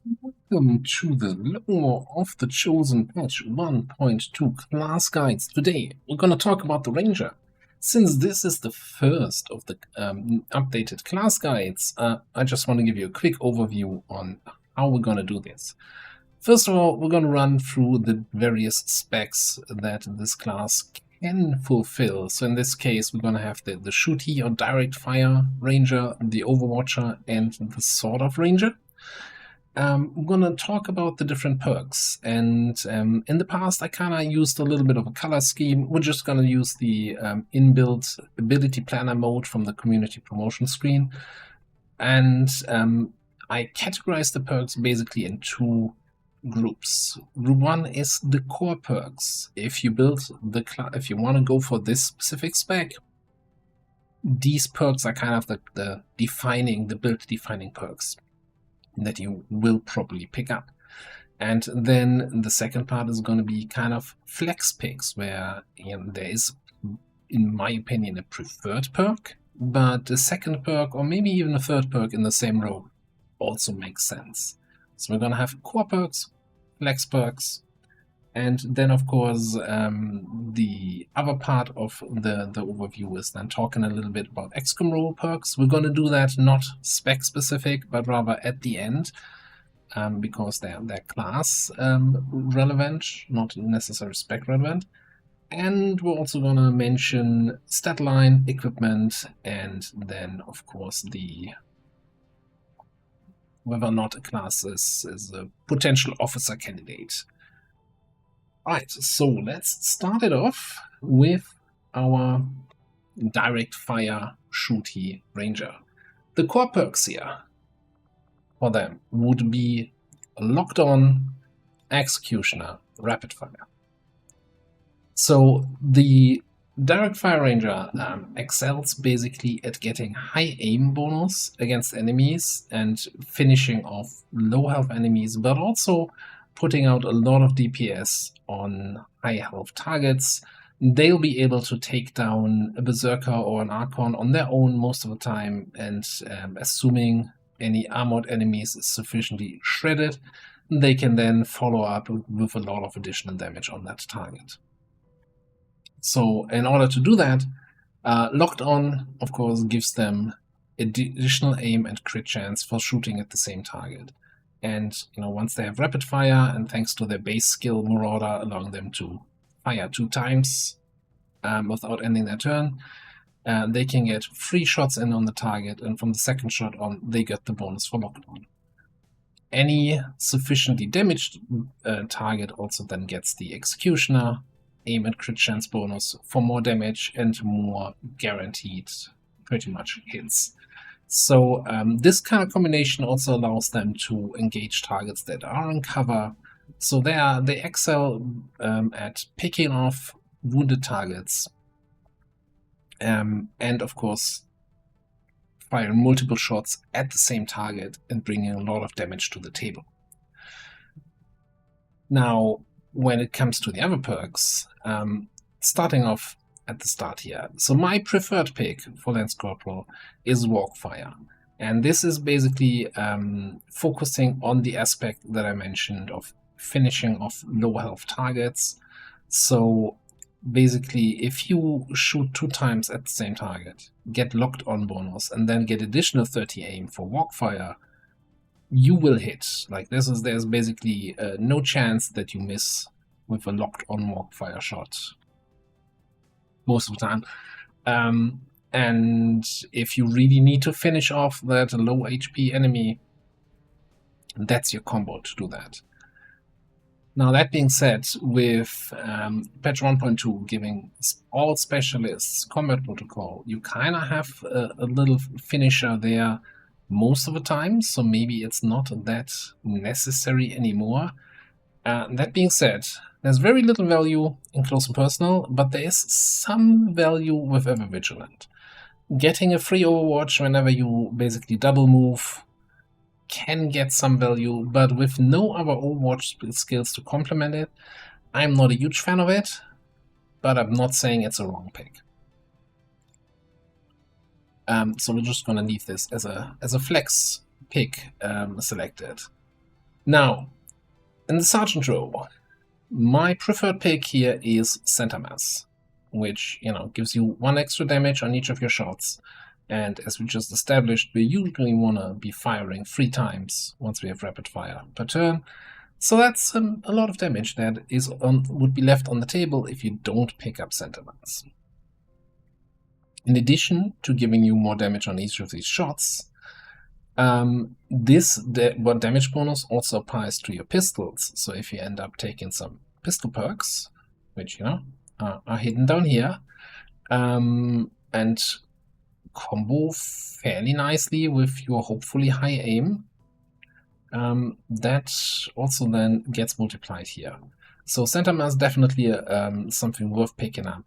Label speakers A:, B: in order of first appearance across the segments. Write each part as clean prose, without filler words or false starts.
A: Welcome to the Lore of the Chosen patch 1.2 class guides. Today we're going to talk about the Ranger. Since this is the first of the updated class guides, I just want to give you a quick overview on how we're going to do this. First of all, we're going to run through the various specs that this class can fulfill. So in this case, we're going to have the shooty or direct fire Ranger, the Overwatcher, and the Sword of Ranger. We're going to talk about the different perks, and in the past I kind of used a little bit of a color scheme. We're just going to use the inbuilt ability planner mode from the community promotion screen, and I categorize the perks basically in two groups. Group one is the core perks. If you build if you want to go for this specific spec, these perks are kind of the build defining perks that you will probably pick up. And then the second part is going to be kind of flex picks, where there is, in my opinion, a preferred perk, but a second perk or maybe even a third perk in the same row also makes sense. So we're going to have core perks, flex perks, and then of course the other part of the overview is then talking a little bit about XCOM role perks. We're going to do that not spec specific, but rather at the end, because they're class relevant, not necessarily spec relevant. And we're also going to mention stat line, equipment, and then of course the whether or not a class is a potential officer candidate. Right, so let's start it off with our direct fire shooty Ranger. The core perks here for them would be locked on, executioner, rapid fire. So the direct fire Ranger excels basically at getting high aim bonus against enemies and finishing off low health enemies, but also putting out a lot of DPS on high health targets. They'll be able to take down a Berserker or an Archon on their own most of the time, and assuming any armored enemies is sufficiently shredded, they can then follow up with a lot of additional damage on that target. So in order to do that, locked on, of course, gives them additional aim and crit chance for shooting at the same target. And once they have rapid fire, and thanks to their base skill Marauder allowing them to fire 2 times without ending their turn, they can get 3 shots in on the target, and from the second shot on, they get the bonus for locked on. Any sufficiently damaged target also then gets the executioner, aim and crit chance bonus for more damage and more guaranteed pretty much hits. So this kind of combination also allows them to engage targets that are on cover. So they excel at picking off wounded targets, and of course fire multiple shots at the same target and bringing a lot of damage to the table. Now, when it comes to the other perks, starting off at the start here. So my preferred pick for Lance Corporal is Walkfire. And this is basically focusing on the aspect that I mentioned of finishing off low health targets. So basically, if you shoot 2 times at the same target, get locked on bonus, and then get additional 30 aim for Walkfire, you will hit. Like there's basically no chance that you miss with a locked on Walkfire shot most of the time. And if you really need to finish off that low HP enemy, that's your combo to do that. Now, that being said, with patch 1.2 giving all specialists combat protocol, you kind of have a little finisher there most of the time, so maybe it's not that necessary anymore. That being said, there's very little value in close and personal, but there is some value with Ever Vigilant. Getting a free Overwatch whenever you basically double move can get some value, but with no other Overwatch skills to complement it, I'm not a huge fan of it, but I'm not saying it's a wrong pick. So we're just going to leave this as a flex pick selected. Now, in the Sergeant role, my preferred pick here is Center Mass, which, gives you 1 extra damage on each of your shots. And as we just established, we usually want to be firing 3 times once we have rapid fire per turn. So that's a lot of damage that would be left on the table if you don't pick up Center Mass. In addition to giving you more damage on each of these shots, this damage bonus also applies to your pistols. So if you end up taking some pistol perks, which are hidden down here, and combo fairly nicely with your hopefully high aim, that also then gets multiplied here. So Center Mass definitely something worth picking up.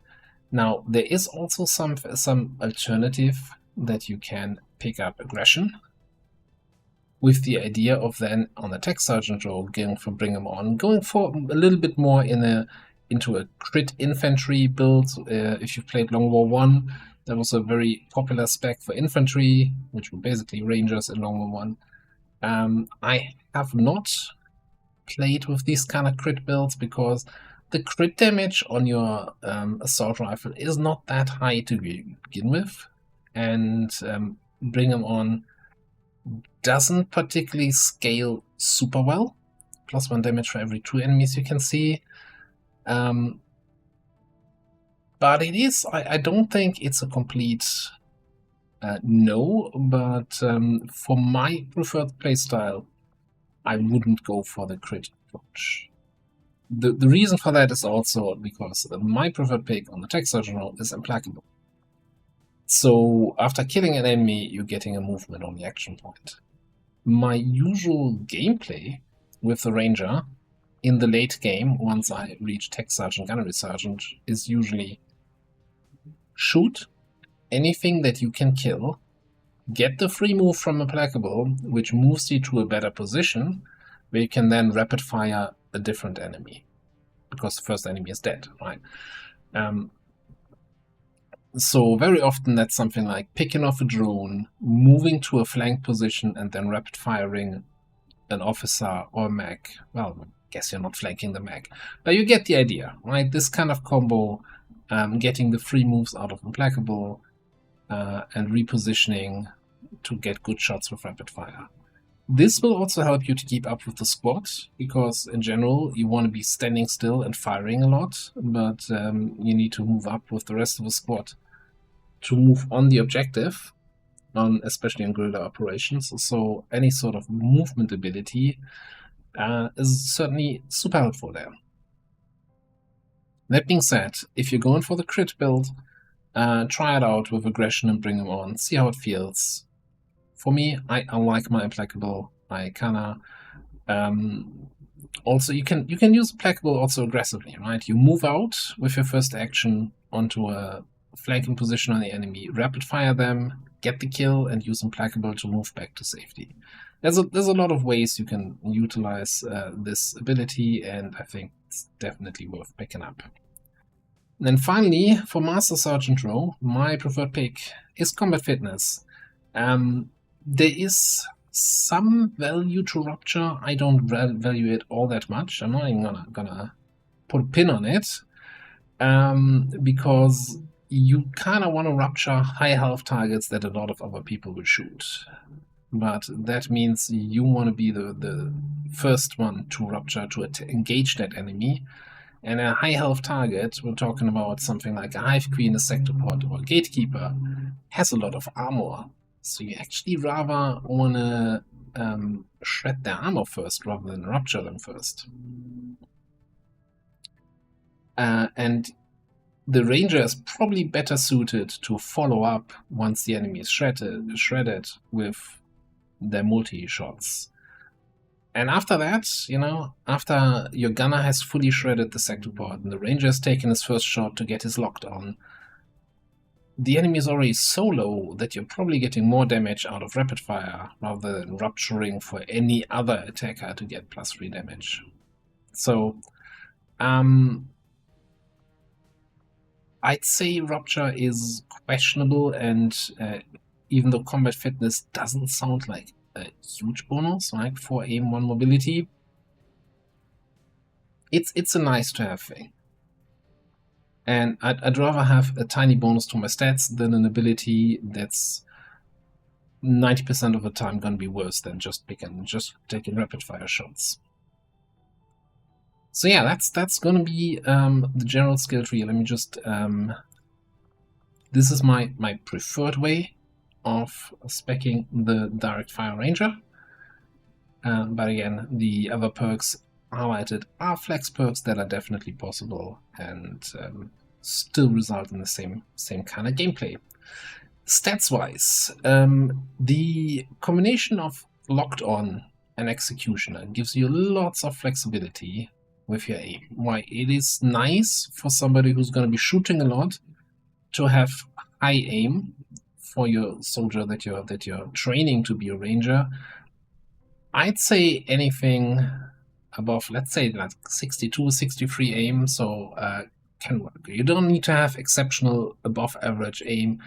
A: Now, there is also some alternative that you can pick up aggression, with the idea of then on the Tech Sergeant role going for Bring 'em On, going for a little bit more into a crit infantry build. If you've played Long War 1, that was a very popular spec for infantry, which were basically rangers in Long War 1. I have not played with these kind of crit builds because the crit damage on your assault rifle is not that high to begin with, and Bring 'em On doesn't particularly scale super well. +1 damage for every 2 enemies you can see. But it is, I don't think it's a complete no, but for my preferred playstyle, I wouldn't go for the crit approach. The reason for that is also because my preferred pick on the Tech Sergeant role is Implacable. So after killing an enemy, you're getting a movement on the action point. My usual gameplay with the Ranger in the late game, once I reach Tech Sergeant, Gunnery Sergeant, is usually shoot anything that you can kill, get the free move from Implacable, which moves you to a better position, where you can then rapid fire a different enemy, because the first enemy is dead, right? So very often that's something like picking off a drone, moving to a flank position, and then rapid firing an officer or a mech. Well, I guess you're not flanking the mech, but you get the idea, right? This kind of combo, getting the free moves out of Implacable and repositioning to get good shots with rapid fire. This will also help you to keep up with the squad, because in general you want to be standing still and firing a lot, but you need to move up with the rest of the squad to move on the objective, especially in guerrilla operations. So any sort of movement ability is certainly super helpful there. That being said, if you're going for the crit build, try it out with aggression and Bring 'em On, see how it feels. For me, I like my Implacable. I kinda also you can use Implacable also aggressively, right? You move out with your first action onto a flanking position on the enemy, rapid fire them, get the kill, and use Implacable to move back to safety. There's a lot of ways you can utilize this ability, and I think it's definitely worth picking up. And then finally, for Master Sergeant role, my preferred pick is Combat Fitness. There is some value to Rupture. I don't value it all that much. I'm not even gonna put a pin on it, because you kind of want to Rupture high health targets that a lot of other people will shoot. But that means you want to be the first one to Rupture, to engage that enemy. And a high health target, we're talking about something like a Hive Queen, a Sectopod, or a Gatekeeper, has a lot of armor. So you actually rather want to shred their armor first rather than Rupture them first. And the Ranger is probably better suited to follow up once the enemy is shredded with their multi-shots. And after that, after your gunner has fully shredded the Sectopod and the Ranger has taken his first shot to get his lockdown, the enemy is already so low that you're probably getting more damage out of rapid fire rather than rupturing for any other attacker to get +3 damage. So, I'd say Rupture is questionable, and even though Combat Fitness doesn't sound like a huge bonus, like 4 aim, 1 mobility. It's a nice to have thing. And I'd rather have a tiny bonus to my stats than an ability that's 90% of the time gonna be worse than just taking rapid fire shots. So yeah, that's gonna be the general skill tree. Let me just this is my preferred way of speccing the direct fire ranger. But again, the other perks highlighted are flex perks that are definitely possible and still result in the same kind of gameplay. Stats-wise, the combination of locked on and executioner gives you lots of flexibility with your aim. Why it is nice for somebody who's going to be shooting a lot to have high aim for your soldier that you're training to be a ranger. I'd say anything above, let's say, like 62, 63 aim, so can work. You don't need to have exceptional above average aim.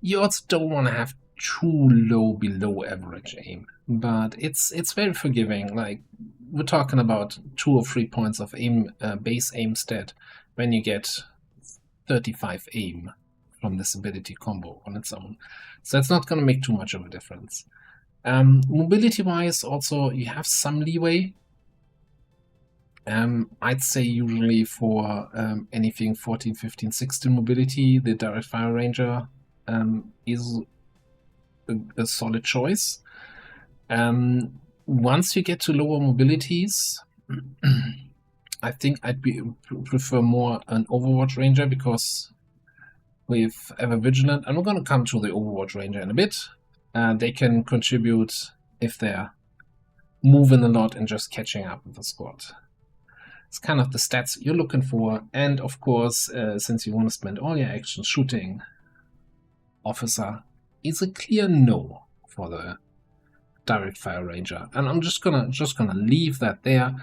A: You also don't want to have too low below average aim, but it's very forgiving. Like, we're talking about 2 or 3 points of aim, base aim stat, when you get 35 aim from this ability combo on its own. So it's not going to make too much of a difference. Mobility-wise, also, you have some leeway. I'd say usually for anything 14, 15, 16 mobility, the direct fire ranger is a solid choice. Once you get to lower mobilities, I think I'd prefer more an Overwatch ranger, because with Ever Vigilant, and we're going to come to the Overwatch ranger in a bit, they can contribute if they're moving a lot and just catching up with the squad. It's kind of the stats you're looking for, and of course, since you want to spend all your action shooting, officer is a clear no for the direct fire ranger, and I'm just gonna leave that there.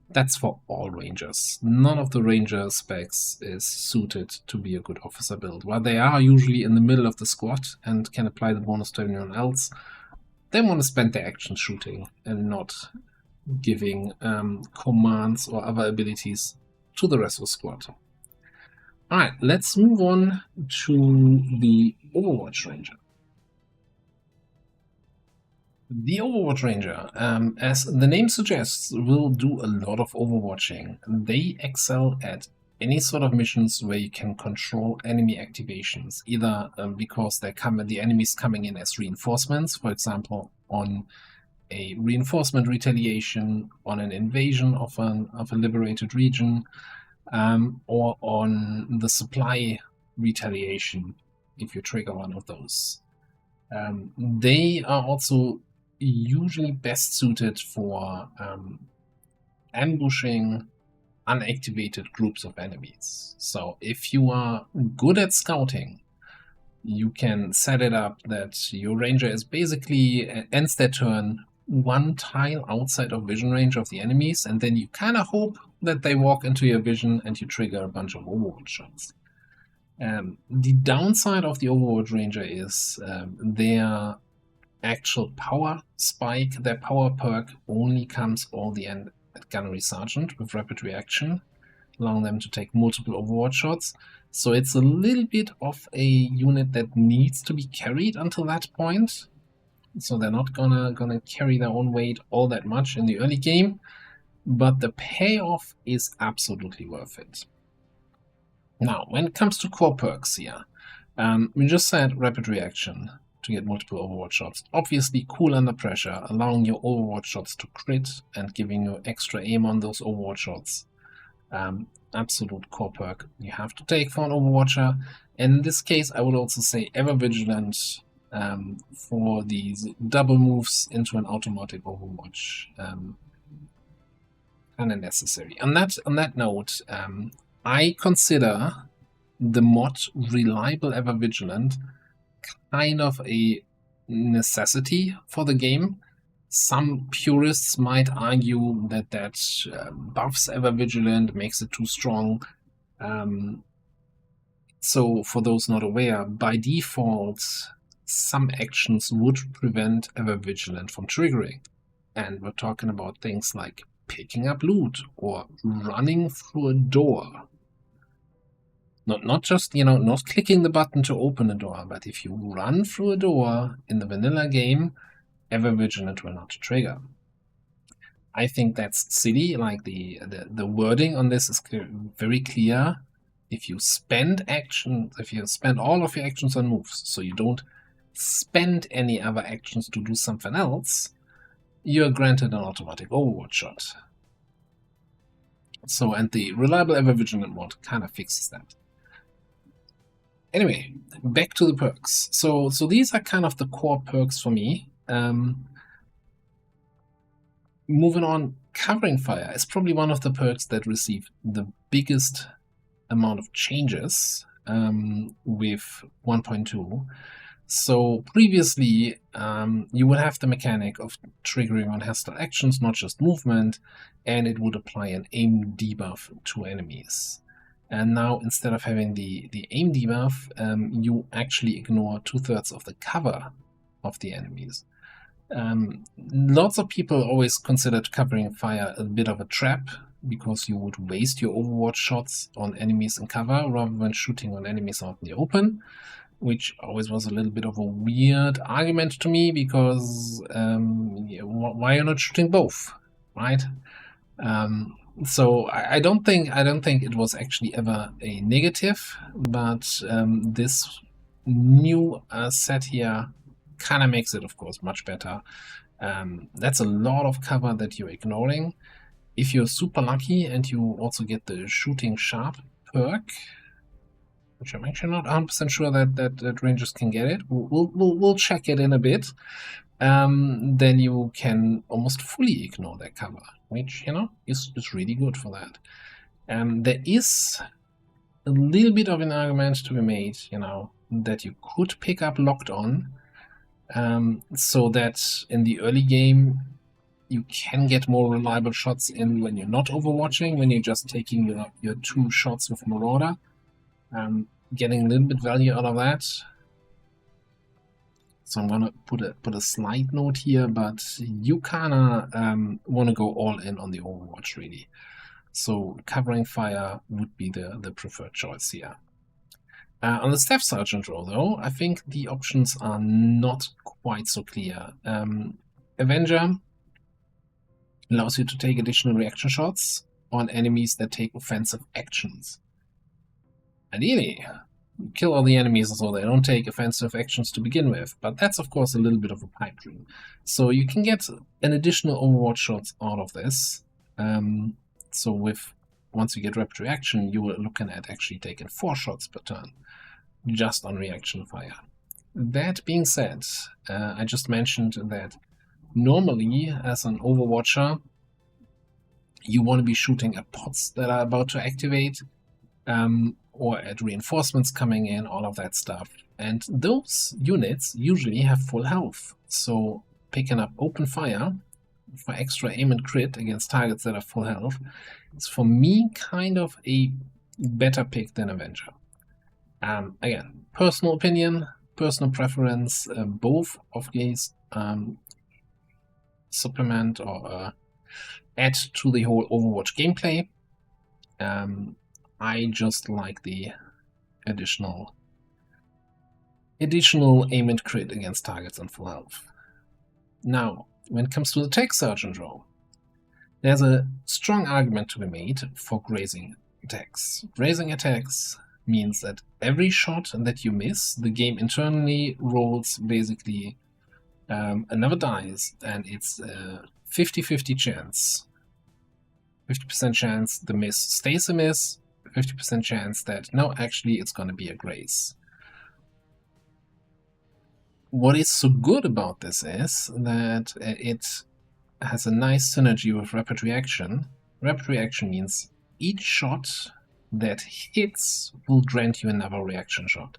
A: That's for all rangers. None of the ranger specs is suited to be a good officer build. While they are usually in the middle of the squad and can apply the bonus to anyone else, they want to spend their action shooting and not giving commands or other abilities to the rest of the squad. Alright, let's move on to the Overwatch Ranger. The Overwatch Ranger, as the name suggests, will do a lot of overwatching. They excel at any sort of missions where you can control enemy activations, either because the enemies coming in as reinforcements, for example, on a reinforcement retaliation, on an invasion of a liberated region, or on the supply retaliation, if you trigger one of those. They are also usually best suited for ambushing unactivated groups of enemies. So if you are good at scouting, you can set it up that your ranger is basically ends their turn 1 tile outside of vision range of the enemies, and then you kind of hope that they walk into your vision and you trigger a bunch of Overwatch shots. The downside of the Overwatch Ranger is their actual power spike. Their power perk only comes all the end at Gunnery Sergeant with rapid reaction, allowing them to take multiple Overwatch shots. So it's a little bit of a unit that needs to be carried until that point. So they're not gonna carry their own weight all that much in the early game, but the payoff is absolutely worth it. Now, when it comes to core perks here, we just said rapid reaction to get multiple Overwatch shots. Obviously, cool under pressure, allowing your Overwatch shots to crit and giving you extra aim on those Overwatch shots. Absolute core perk you have to take for an Overwatcher. And in this case, I would also say Ever Vigilant for these double moves into an automatic Overwatch. Kind of necessary. On that note, I consider the mod Reliable Ever Vigilant kind of a necessity for the game. Some purists might argue that buffs Ever Vigilant, makes it too strong. So for those not aware, by default, some actions would prevent Ever Vigilant from triggering. And we're talking about things like picking up loot or running through a door. Not just, not clicking the button to open a door, but if you run through a door in the vanilla game, Ever Vigilant will not trigger. I think that's silly. Like the wording on this is very clear. If you spend all of your actions on moves, so you don't spend any other actions to do something else, you're granted an automatic Overwatch shot. So, and the reliable Ever Vigilant mod kind of fixes that. Anyway, back to the perks. So these are kind of the core perks for me. Moving on, Covering Fire is probably one of the perks that received the biggest amount of changes with 1.2. So previously, you would have the mechanic of triggering on hostile actions, not just movement, and it would apply an aim debuff to enemies. And now, instead of having the aim debuff, you actually ignore 2/3 of the cover of the enemies. Lots of people always considered Covering Fire a bit of a trap, because you would waste your Overwatch shots on enemies in cover rather than shooting on enemies out in the open, which always was a little bit of a weird argument to me, because why are you not shooting both, right? So I don't think it was actually ever a negative, but this new set here kind of makes it, of course, much better. That's a lot of cover that you're ignoring. If you're super lucky and you also get the Shooting Sharp perk, which I'm actually not 100% sure that rangers can get it. We'll check it in a bit. Then you can almost fully ignore that cover, which, is really good for that. There is a little bit of an argument to be made, that you could pick up Locked On, so that in the early game you can get more reliable shots in when you're not overwatching, when you're just taking your 2 shots with Marauder, getting a little bit value out of that. So I'm gonna put a slight note here, but you kinda want to go all in on the Overwatch, really. So Covering Fire would be the preferred choice here. On the Staff Sergeant role, though, I think the options are not quite so clear. Avenger allows you to take additional reaction shots on enemies that take offensive actions. Ideally, kill all the enemies so they don't take offensive actions to begin with, but that's of course a little bit of a pipe dream. So you can get an additional Overwatch shots out of this. So once you get Rapid Reaction, you were looking at actually taking 4 shots per turn, just on reaction fire. That being said, I just mentioned that normally, as an Overwatcher, you want to be shooting at pods that are about to activate, or at reinforcements coming in, all of that stuff. And those units usually have full health. So picking up Open Fire for extra aim and crit against targets that are full health is, for me, kind of a better pick than Avenger. Again, personal opinion, personal preference, both of these supplement or add to the whole Overwatch gameplay. I just like the additional aim and crit against targets on full health. Now, when it comes to the Tech Sergeant role, there's a strong argument to be made for grazing attacks. Grazing attacks means that every shot that you miss, the game internally rolls basically another dice, and it's a 50-50 chance. 50% chance the miss stays a miss, 50% chance that, no, actually it's going to be a graze. What is so good about this is that it has a nice synergy with Rapid Reaction. Rapid Reaction means each shot that hits will grant you another reaction shot.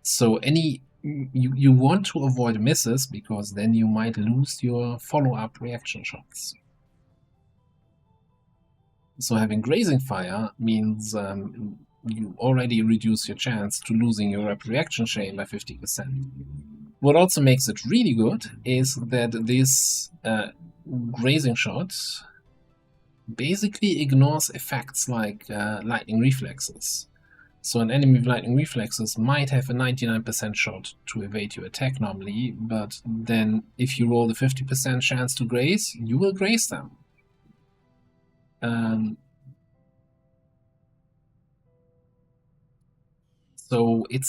A: So you want to avoid misses, because then you might lose your follow-up reaction shots. So having Grazing Fire means you already reduce your chance to losing your rapid reaction chain by 50%. What also makes it really good is that this grazing shot basically ignores effects like lightning reflexes. So an enemy with lightning reflexes might have a 99% shot to evade your attack normally, but then if you roll the 50% chance to graze, you will graze them. So it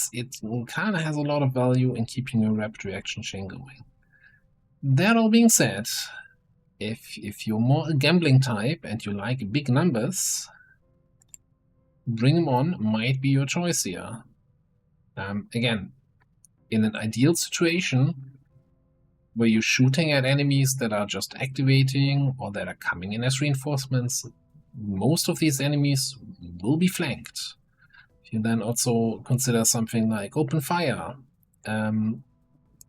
A: kind of has a lot of value in keeping your rapid reaction chain going. That all being said, if you're more a gambling type and you like big numbers, Bring 'em On might be your choice here. Again, in an ideal situation where you're shooting at enemies that are just activating or that are coming in as reinforcements, most of these enemies will be flanked. If you then also consider something like open fire,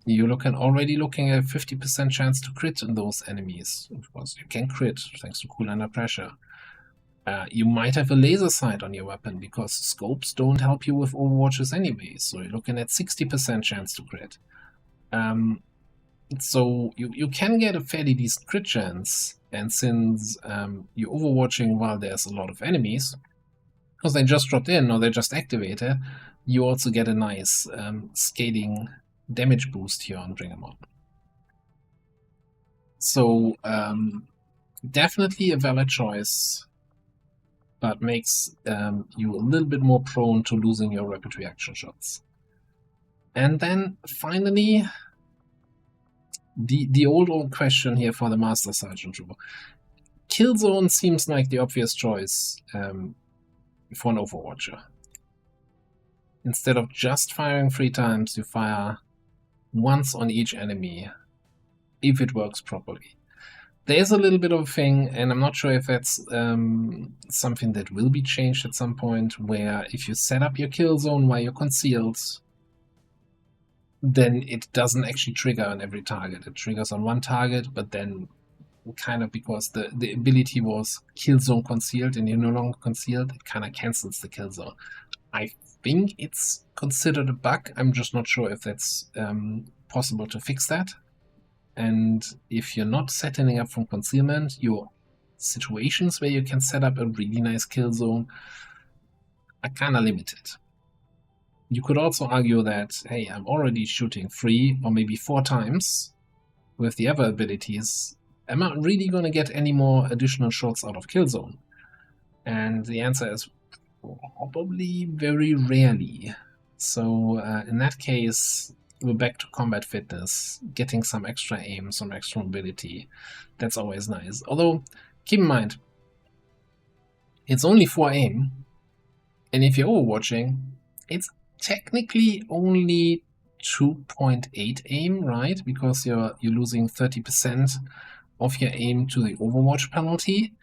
A: you're already looking at a 50% chance to crit in those enemies. Of course, you can crit thanks to cool under pressure. You might have a laser sight on your weapon because scopes don't help you with Overwatches anyway, so you're looking at 60% chance to crit. So you can get a fairly decent crit chance, and since you're overwatching while there's a lot of enemies, because they just dropped in or they just activated, you also get a nice scaling damage boost here on Bring 'Em On. So definitely a valid choice, but makes you a little bit more prone to losing your rapid reaction shots. And then finally, the old question here for the Master Sergeant rule. Killzone seems like the obvious choice for an Overwatcher. Instead of just firing 3 times, you fire once on each enemy, if it works properly. There's a little bit of a thing, and I'm not sure if that's something that will be changed at some point, where if you set up your kill zone while you're concealed, then it doesn't actually trigger on every target. It triggers on one target, but then kind of because the ability was kill zone concealed and you're no longer concealed, it kind of cancels the kill zone. I think it's considered a bug. I'm just not sure if that's possible to fix that. And if you're not setting up from concealment, your situations where you can set up a really nice kill zone are kind of limited. You could also argue that, hey, I'm already shooting 3 or maybe 4 times with the other abilities. Am I really going to get any more additional shots out of kill zone? And the answer is probably very rarely. So in that case, we're back to combat fitness, getting some extra aim, some extra mobility. That's always nice. Although, keep in mind, it's only 4 aim, and if you're overwatching, it's technically only 2.8 aim, right? Because you're losing 30% of your aim to the Overwatch penalty.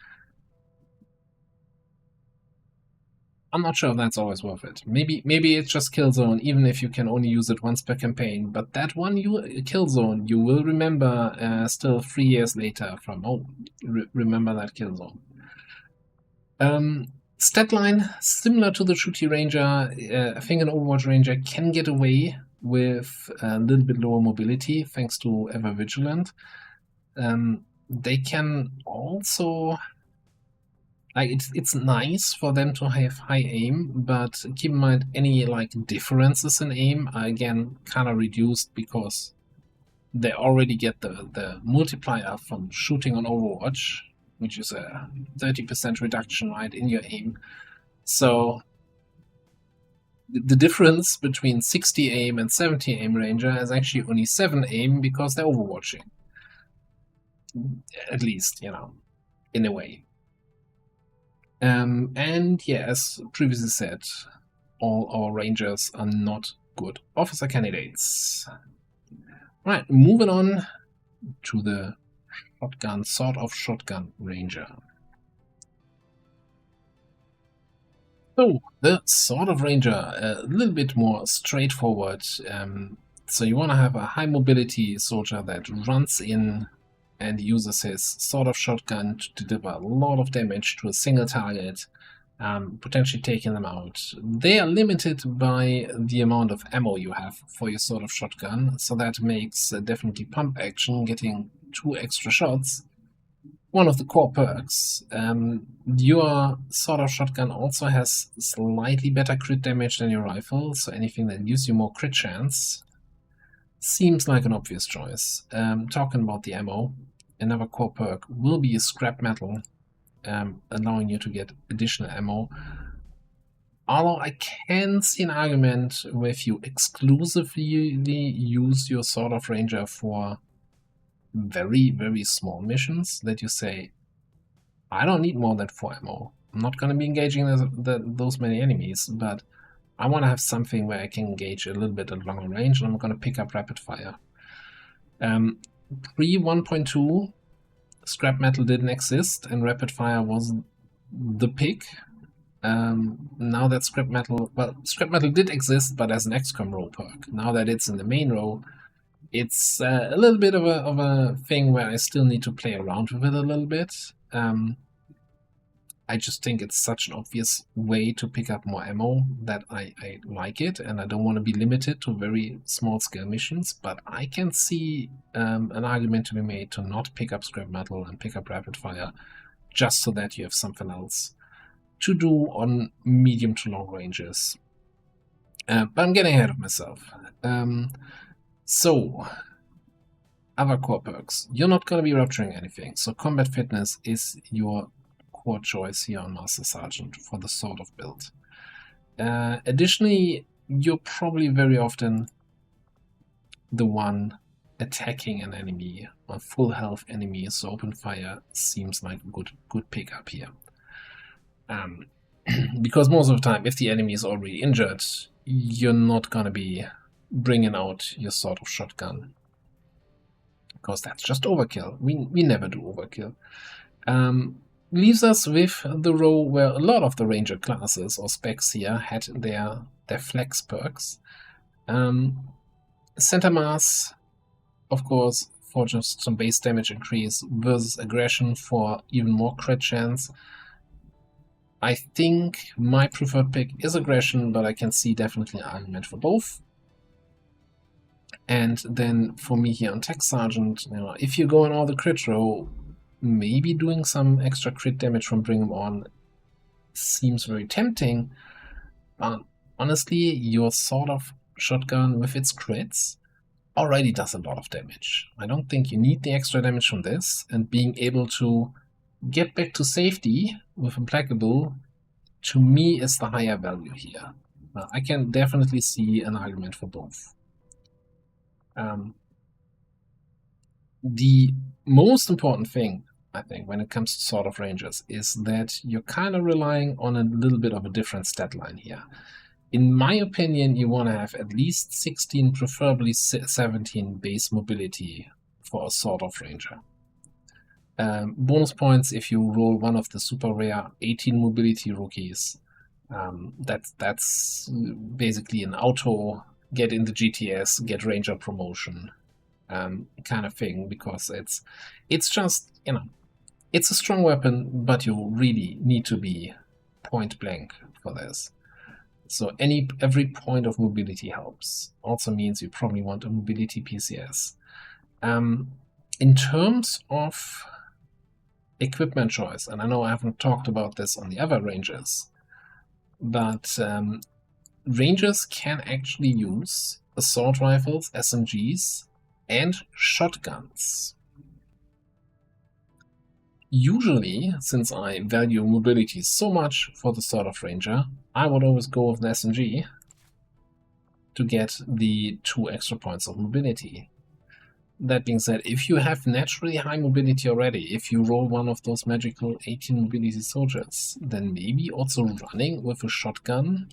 A: I'm not sure if that's always worth it. Maybe it's just kill zone, even if you can only use it once per campaign. But that one kill zone, you will remember still 3 years later from, remember that kill zone. Stat line, similar to the Shooty Ranger. I think an Overwatch Ranger can get away with a little bit lower mobility thanks to Ever Vigilant. They can also... it's nice for them to have high aim, but keep in mind any differences in aim are again kind of reduced because they already get the multiplier from shooting on Overwatch, which is a 30% reduction right in your aim. So the difference between 60 aim and 70 aim Ranger is actually only 7 aim because they're overwatching. At least, in a way. And yeah, as previously said, all our Rangers are not good officer candidates. Right, moving on to the sort of shotgun Ranger. So, the sort of Ranger, a little bit more straightforward. So you want to have a high mobility soldier that runs in and uses his sort of shotgun to deliver a lot of damage to a single target. potentially taking them out. They are limited by the amount of ammo you have for your sort of shotgun, so that makes definitely pump action, getting 2 extra shots, one of the core perks. Your sort of shotgun also has slightly better crit damage than your rifle, so anything that gives you more crit chance seems like an obvious choice. Talking about the ammo, another core perk will be a scrap metal, allowing you to get additional ammo. Although I can see an argument where if you exclusively use your Sword of Ranger for very, very small missions, that you say, I don't need more than 4 ammo. I'm not going to be engaging those many enemies, but I want to have something where I can engage a little bit at longer range, and I'm going to pick up rapid fire. Pre 1.2, scrap metal didn't exist, and rapid fire was the pick. Now that scrap metal did exist, but as an XCOM row perk. Now that it's in the main row, it's a little bit of a thing where I still need to play around with it a little bit. I just think it's such an obvious way to pick up more ammo that I like it, and I don't want to be limited to very small scale missions, but I can see an argument to be made to not pick up scrap metal and pick up rapid fire, just so that you have something else to do on medium to long ranges. But I'm getting ahead of myself. So, other core perks. You're not going to be rupturing anything, so combat fitness is your core choice here on Master Sergeant for the sort of build. Additionally, you're probably very often the one attacking an enemy, a full health enemy, so open fire seems like a good pickup here. Because most of the time, if the enemy is already injured, you're not going to be bringing out your sort of shotgun, because that's just overkill. We never do overkill. Leaves us with the row where a lot of the ranger classes or specs here had their flex perks. Center mass, of course, for just some base damage increase, versus aggression for even more crit chance. I think my preferred pick is aggression, but I can see definitely an argument for both. And then for me here on Tech Sergeant, if you go in all the crit row, maybe doing some extra crit damage from Bring 'em On seems very tempting, but honestly, your sort of shotgun with its crits already does a lot of damage. I don't think you need the extra damage from this, and being able to get back to safety with Implacable, to me, is the higher value here. I can definitely see an argument for both. The most important thing, I think, when it comes to Sword of Rangers is that you're kind of relying on a little bit of a different stat line here. In my opinion, you want to have at least 16, preferably 17 base mobility for a Sword of Ranger. Bonus points if you roll one of the super rare 18 mobility rookies. That's basically an auto get in the GTS, get Ranger promotion kind of thing, because it's just, it's a strong weapon, but you really need to be point blank for this. So every point of mobility helps. Also means you probably want a mobility PCS. In terms of equipment choice, and I know I haven't talked about this on the other Rangers, but Rangers can actually use assault rifles, SMGs, and shotguns. Usually, since I value mobility so much for the Sword of Ranger, I would always go with an SMG to get the 2 extra points of mobility. That being said, if you have naturally high mobility already, if you roll one of those magical 18 mobility soldiers, then maybe also running with a shotgun,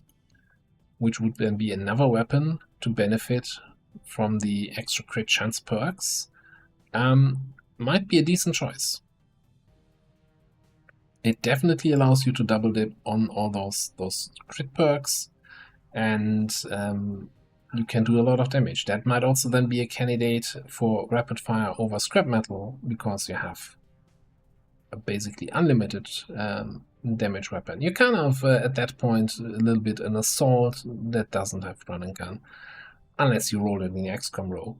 A: which would then be another weapon to benefit from the extra crit chance perks, might be a decent choice. It definitely allows you to double dip on all those crit perks, and you can do a lot of damage. That might also then be a candidate for rapid fire over scrap metal, because you have a basically unlimited damage weapon. You're kind of, at that point, a little bit an assault that doesn't have run and gun, unless you roll it in the XCOM row.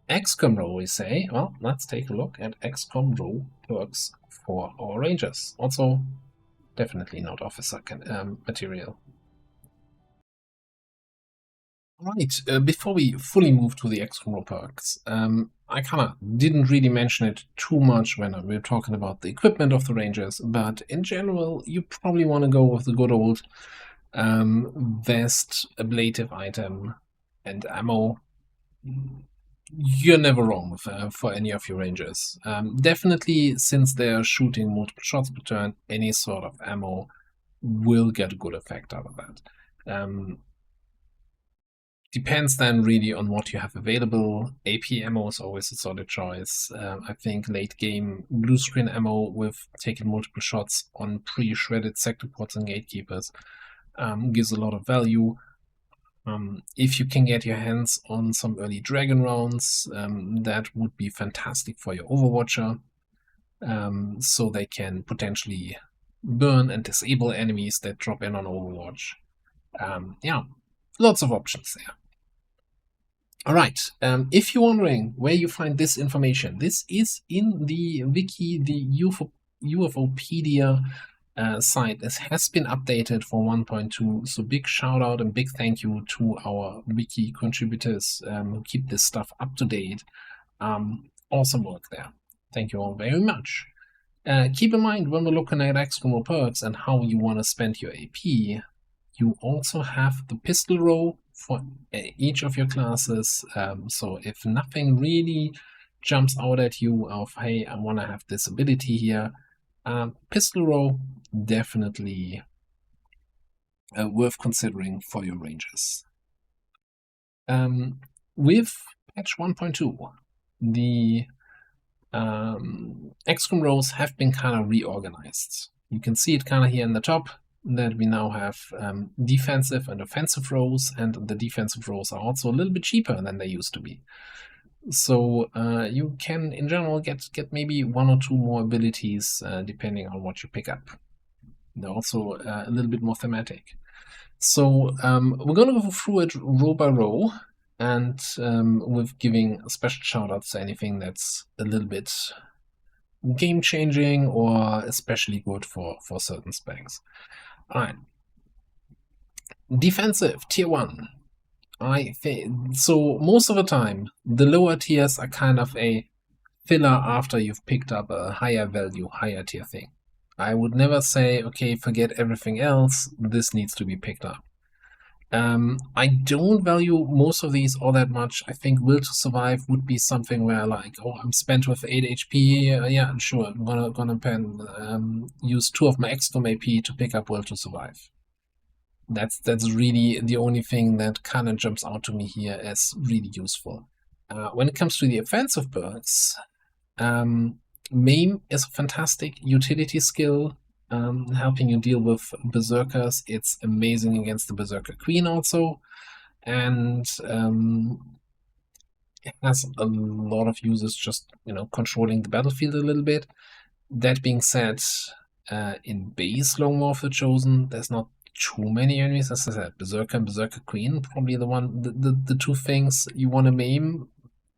A: XCOM row, we say. Well, let's take a look at XCOM row perks for our Rangers. Also, definitely not officer material. Right, before we fully move to the XCOM row perks, I kind of didn't really mention it too much when we were talking about the equipment of the Rangers, but in general, you probably want to go with the good old vest, ablative item, and ammo. You're never wrong with, for any of your Rangers. Definitely, since they're shooting multiple shots per turn, any sort of ammo will get a good effect out of that. Depends then really on what you have available. AP ammo is always a solid choice. I think late game blue screen ammo with taking multiple shots on pre-shredded sector ports and gatekeepers gives a lot of value. If you can get your hands on some early dragon rounds, that would be fantastic for your Overwatcher, so they can potentially burn and disable enemies that drop in on Overwatch. Yeah, lots of options there. All right, if you're wondering where you find this information, this is in the wiki, the UFOpedia site. This has been updated for 1.2, so big shout out and big thank you to our wiki contributors who keep this stuff up to date. Awesome work there. Thank you all very much. Keep in mind when we're looking at XCOM perks and how you want to spend your AP, you also have the pistol row for each of your classes. So if nothing really jumps out at you of, hey, I want to have this ability here, pistol row definitely worth considering for your Rangers. With patch 1.2, the XCOM rows have been kind of reorganized. You can see it kind of here in the top that we now have defensive and offensive rows, and the defensive rows are also a little bit cheaper than they used to be. So you can, in general, get maybe one or two more abilities depending on what you pick up. They're also a little bit more thematic. So we're going to go through it row by row, and with giving special shout-outs to anything that's a little bit game-changing or especially good for certain specs. All right. Defensive, tier 1. So most of the time, the lower tiers are kind of a filler after you've picked up a higher value, higher tier thing. I would never say, okay, forget everything else, this needs to be picked up. I don't value most of these all that much. I think Will to Survive would be something where, like, oh, I'm spent with 8 HP, yeah, sure, I'm gonna use 2 of my XCOM AP to pick up Will to Survive. That's really the only thing that kind of jumps out to me here as really useful. When it comes to the offensive perks, Maim is a fantastic utility skill, helping you deal with berserkers. It's amazing against the Berserker Queen also, and it has a lot of uses just, controlling the battlefield a little bit. That being said, in base Long War of the Chosen, there's not too many enemies. As I said, Berserker and Berserker Queen, probably the two things you want to maim.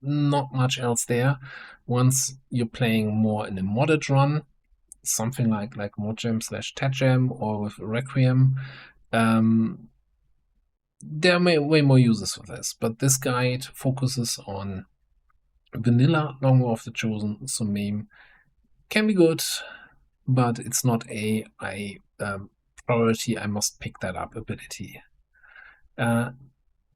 A: Not much else there. Once you're playing more in a modded run, something like Modgem/Tadgem or with Requiem, there are way more uses for this. But this guide focuses on vanilla Long War of the Chosen, so maim can be good, but it's not a priority, I must pick that up ability.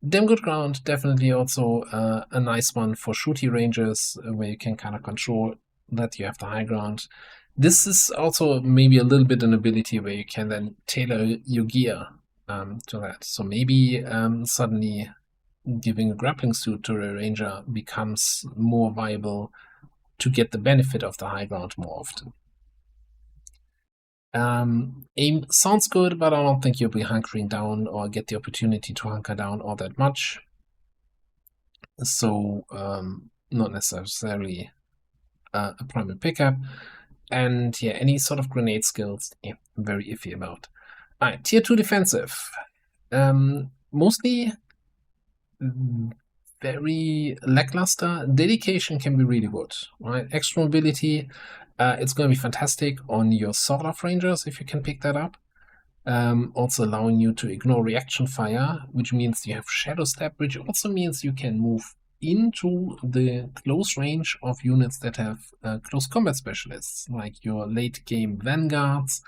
A: Damn Good Ground, definitely also a nice one for shooty Rangers, where you can kind of control that you have the high ground. This is also maybe a little bit an ability where you can then tailor your gear to that. So maybe suddenly giving a grappling suit to a Ranger becomes more viable to get the benefit of the high ground more often. Aim sounds good, but I don't think you'll be hunkering down or get the opportunity to hunker down all that much. So not necessarily a primary pickup. And yeah, any sort of grenade skills, yeah, I'm very iffy about. Alright, tier 2 defensive. Mostly very lackluster. Dedication can be really good, right? Extra mobility, it's going to be fantastic on your sawed-off rangers if you can pick that up. Also allowing you to ignore reaction fire, which means you have shadow step, which also means you can move into the close range of units that have close combat specialists, like your late game vanguards,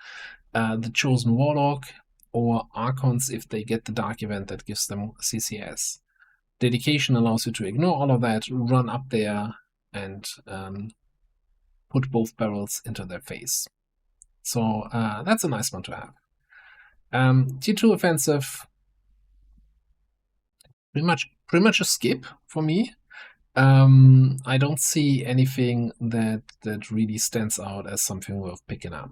A: the chosen warlock, or archons if they get the dark event that gives them CCS. Dedication allows you to ignore all of that, run up there, and put both barrels into their face. So that's a nice one to have. Tier 2 offensive, pretty much a skip for me. I don't see anything that really stands out as something worth picking up.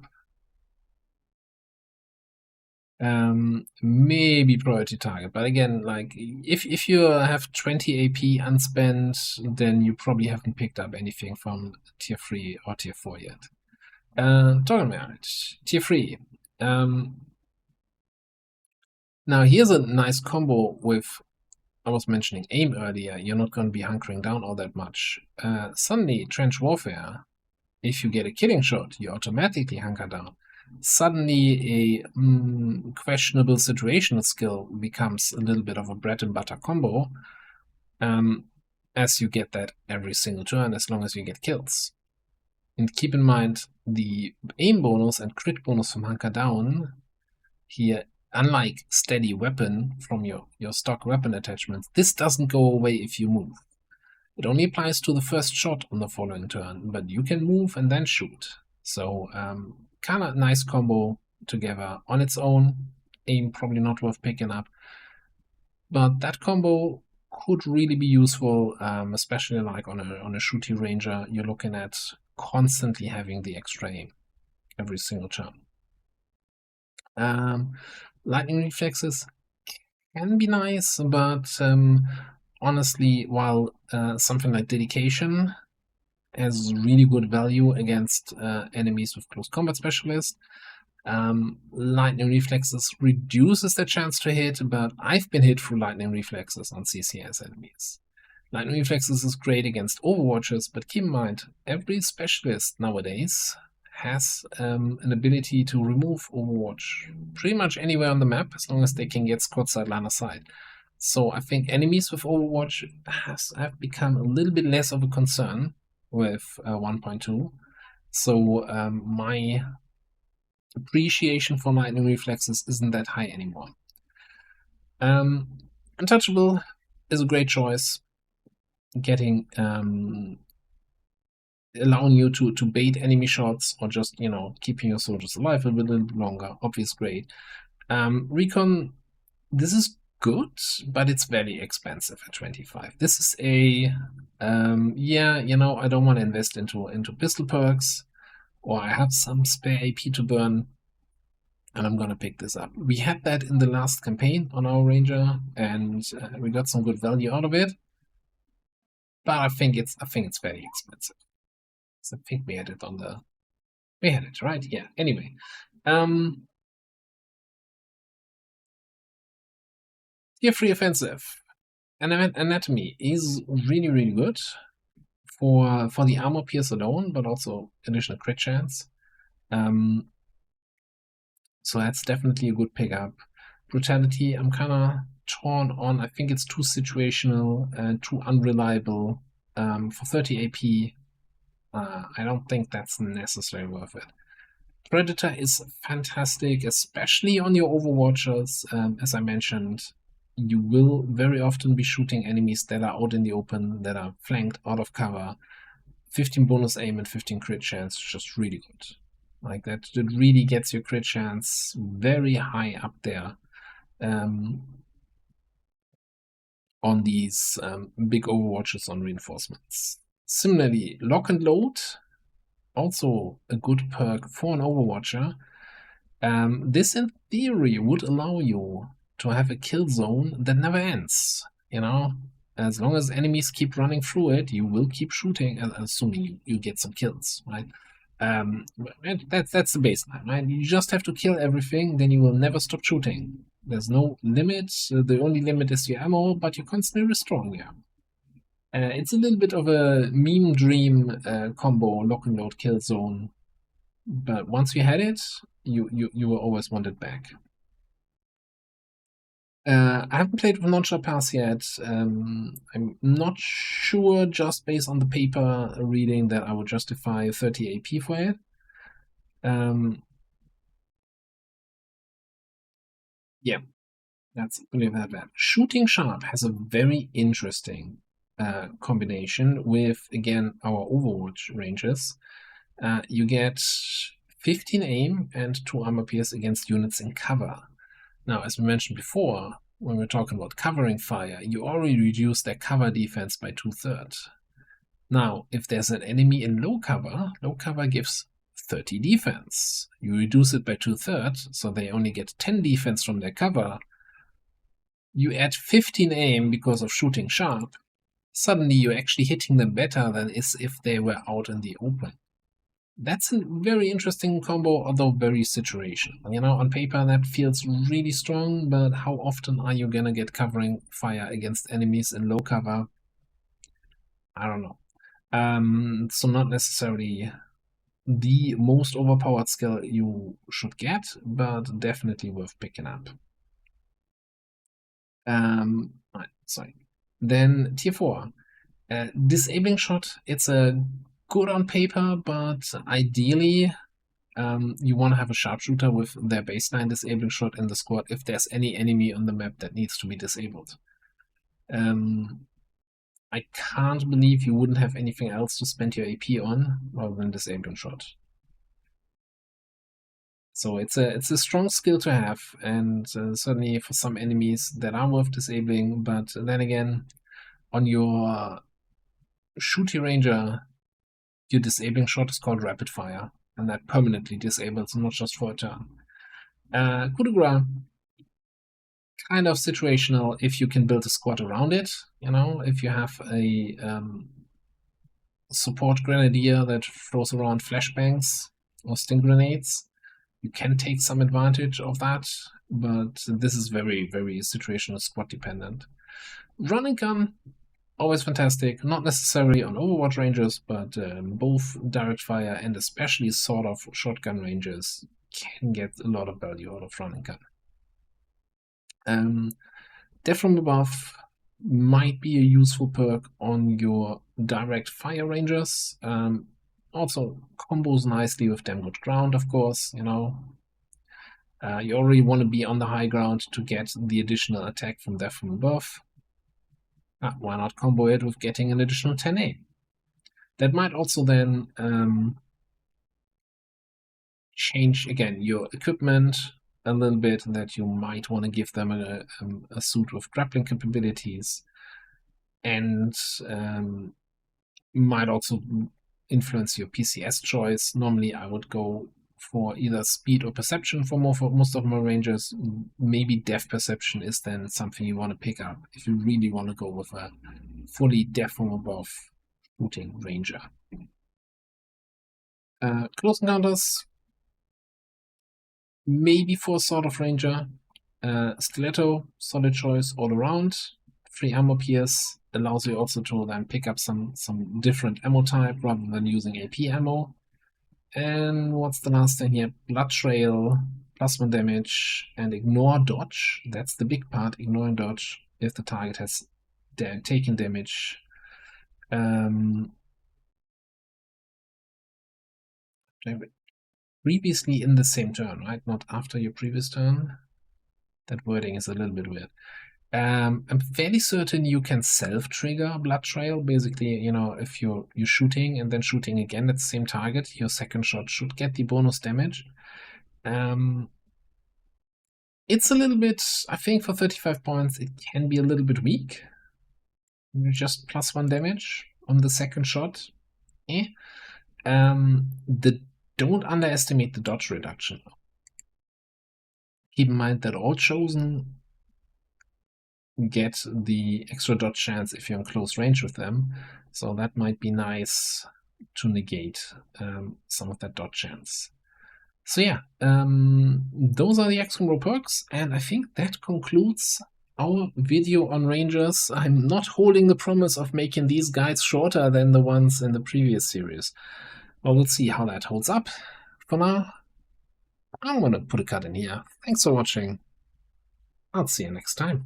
A: Maybe priority target, but again, like if you have 20 AP unspent, then you probably haven't picked up anything from tier 3 or tier 4 yet. Talking about it, tier 3. Now here's a nice combo with, I was mentioning aim earlier, you're not going to be hunkering down all that much. Suddenly, trench warfare, if you get a killing shot, you automatically hunker down. Suddenly a questionable situational skill becomes a little bit of a bread and butter combo, as you get that every single turn as long as you get kills. And keep in mind, the aim bonus and crit bonus from hunker down here, unlike steady weapon from your stock weapon attachments, this doesn't go away if you move. It only applies to the first shot on the following turn, but you can move and then shoot. So kind of nice combo together on its own. Aim probably not worth picking up, but that combo could really be useful, especially like on a shooty ranger. You're looking at constantly having the extra aim every single turn. Lightning reflexes can be nice, but honestly, while something like dedication has really good value against enemies with close combat specialists, lightning reflexes reduces the chance to hit, but I've been hit through lightning reflexes on CCS enemies. Lightning reflexes is great against Overwatches, but keep in mind, every specialist nowadays has an ability to remove Overwatch pretty much anywhere on the map, as long as they can get squad side, line of sight. So I think enemies with Overwatch have become a little bit less of a concern with 1.2. So my appreciation for lightning reflexes isn't that high anymore. Untouchable is a great choice. Getting allowing you to bait enemy shots, or just, you know, keeping your soldiers alive a little bit longer, obviously great. Recon, this is good, but it's very expensive at 25. This is a yeah, you know, I don't want to invest into pistol perks, or I have some spare AP to burn, and I'm gonna pick this up. We had that in the last campaign on our ranger, and we got some good value out of it. But I think it's very expensive. So I think we had it on the, we had it, right? Yeah. Anyway, tier 3 offensive. Anatomy is really good for the armor pierce alone, but also additional crit chance. So that's definitely a good pickup. Brutality, I'm kind of torn on. I think it's too situational and too unreliable. For 30 AP, I don't think that's necessarily worth it. Predator is fantastic, especially on your Overwatchers. As I mentioned, you will very often be shooting enemies that are out in the open, that are flanked out of cover. 15 bonus aim and 15 crit chance, just really good. Like that really gets your crit chance very high up there on these big Overwatches on reinforcements. Similarly, lock and load, also a good perk for an Overwatcher. This in theory would allow you to have a kill zone that never ends. You know, as long as enemies keep running through it, you will keep shooting, assuming you get some kills, right? That's the baseline, right? You just have to kill everything, then you will never stop shooting. There's no limit. The only limit is your ammo, but you're constantly restoring your ammo. It's a little bit of a meme dream combo, lock and load kill zone. But once you had it, you will always want it back. I haven't played with non-shot pass yet. I'm not sure, just based on the paper reading, that I would justify 30 AP for it. Yeah, that's really that bad. Shooting Sharp has a very interesting combination with, again, our Overwatch ranges. You get 15 aim and 2 armor pierce against units in cover. Now, as we mentioned before, when we're talking about covering fire, you already reduce their cover defense by 2/3. Now, if there's an enemy in low cover gives 30 defense. You reduce it by 2/3, so they only get 10 defense from their cover. You add 15 aim because of shooting sharp. Suddenly, you're actually hitting them better than if they were out in the open. That's a very interesting combo, although very situational. You know, on paper that feels really strong, but how often are you gonna get covering fire against enemies in low cover? I don't know. So not necessarily the most overpowered skill you should get, but definitely worth picking up. Right, sorry. Then tier 4. Disabling shot, it's a good on paper, but ideally you want to have a sharpshooter with their baseline disabling shot in the squad if there's any enemy on the map that needs to be disabled. I can't believe you wouldn't have anything else to spend your AP on rather than disabling shot. So it's a strong skill to have, and certainly for some enemies that are worth disabling. But then again, on your shooty ranger, your disabling shot is called rapid fire, and that permanently disables, not just for a turn. Coup de grace, kind of situational if you can build a squad around it. You know, if you have a support grenadier that throws around flashbangs or sting grenades, you can take some advantage of that, but this is very, very situational, squad dependent. Run and gun, always fantastic, not necessarily on Overwatch ranges, but both direct fire and especially sort of shotgun ranges can get a lot of value out of run and gun. Death from above might be a useful perk on your direct fire rangers. Also combos nicely with damaged ground, of course, you know. You already want to be on the high ground to get the additional attack from death from above. Why not combo it with getting an additional 10A? That might also then change, again, your equipment a little bit, that you might want to give them a suit with grappling capabilities, and might also influence your PCS choice. Normally, I would go for either speed or perception for most of my rangers. Maybe death perception is then something you want to pick up if you really want to go with a fully death from above shooting ranger. Close encounters, maybe for sort of ranger. Stiletto, solid choice all around. 3 armor pierce allows you also to then pick up some different ammo type rather than using AP ammo. And what's the last thing here? Blood trail, +1 damage, and ignore dodge. That's the big part, ignoring dodge if the target has taken damage. Previously in the same turn, right? Not after your previous turn. That wording is a little bit weird. I'm fairly certain you can self-trigger blood trail. Basically, you know, if you're shooting and then shooting again at the same target, your second shot should get the bonus damage. It's a little bit, I think for 35 points, it can be a little bit weak. Just +1 damage on the second shot. Don't underestimate the dodge reduction. Keep in mind that all chosen get the extra dodge chance if you're in close range with them, so that might be nice to negate some of that dot chance. So yeah, those are the XCOM Raw perks, and I think that concludes our video on Rangers. I'm not holding the promise of making these guides shorter than the ones in the previous series. Well, we'll see how that holds up. For now, I'm gonna put a cut in here. Thanks for watching. I'll see you next time.